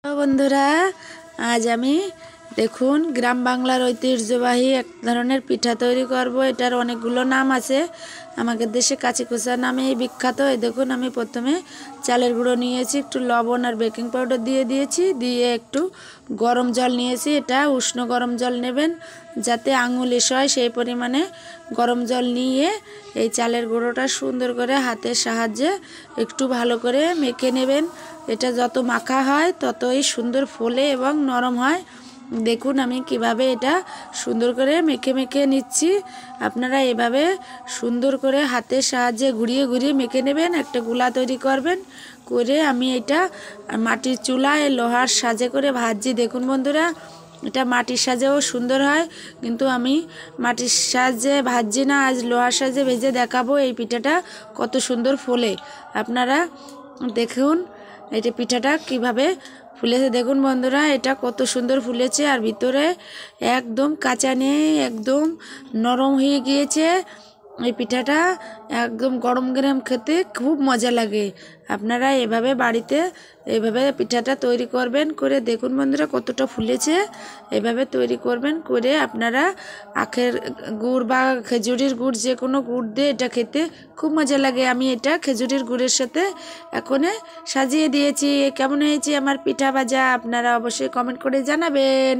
তো বন্ধুরা, আজ আমি দেখুন গ্রাম বাংলার ঐতিহ্যবাহী এক ধরনের পিঠা তৈরি করব। এটার অনেকগুলো নাম আছে, আমাদের দেশে কাচিকুচা নামেই বিখ্যাত। এই দেখুন, আমি প্রথমে চালের গুঁড়ো নিয়েছি, একটু লবণ আর বেকিং পাউডার দিয়ে দিয়েছি, দিয়ে একটু গরম জল নিয়েছি। এটা উষ্ণ গরম জল নেবেন, যাতে আঙুল এসে হয় সেই পরিমাণে গরম জল নিয়ে এই চালের গুঁড়োটা সুন্দর করে হাতের সাহায্যে একটু ভালো করে মেখে নেবেন। এটা যত মাখা হয় ততই সুন্দর ফোলে এবং নরম হয়। দেখুন আমি কিভাবে এটা সুন্দর করে মেখে মেখে নিচ্ছি। আপনারা এভাবে সুন্দর করে হাতের সাহায্যে ঘুরিয়ে ঘুরিয়ে মেখে নেবেন, একটা গোলা তৈরি করবেন। করে আমি এটা মাটির চুলায় লোহার সাজে করে ভাজছি। দেখুন বন্ধুরা, এটা মাটির সাজেও সুন্দর হয়, কিন্তু আমি মাটির সাজে ভাজছি না, আজ লোহার সাজে ভেজে দেখাবো এই পিঠাটা কত সুন্দর ফোলে। আপনারা দেখুন এটা পিঠাটা কিভাবে ফুলেছে। দেখুন বন্ধুরা, এটা কত সুন্দর ফুলেছে, আর ভিতরে একদম কাঁচা নেই, একদম নরম হয়ে গিয়েছে। এই পিঠাটা একদম গরম গরম খেতে খুব মজা লাগে। আপনারা এভাবে বাড়িতে এভাবে পিঠাটা তৈরি করবেন। করে দেখুন বন্ধুরা কতটা ফুলেছে। এভাবে তৈরি করবেন, করে আপনারা আখের গুড় বা খেজুরির গুড়, যে কোনো গুড় দিয়ে এটা খেতে খুব মজা লাগে। আমি এটা খেজুরির গুড়ের সাথে এখন সাজিয়ে দিয়েছি। কেমন হয়েছে আমার পিঠা ভাজা, আপনারা অবশ্যই কমেন্ট করে জানাবেন।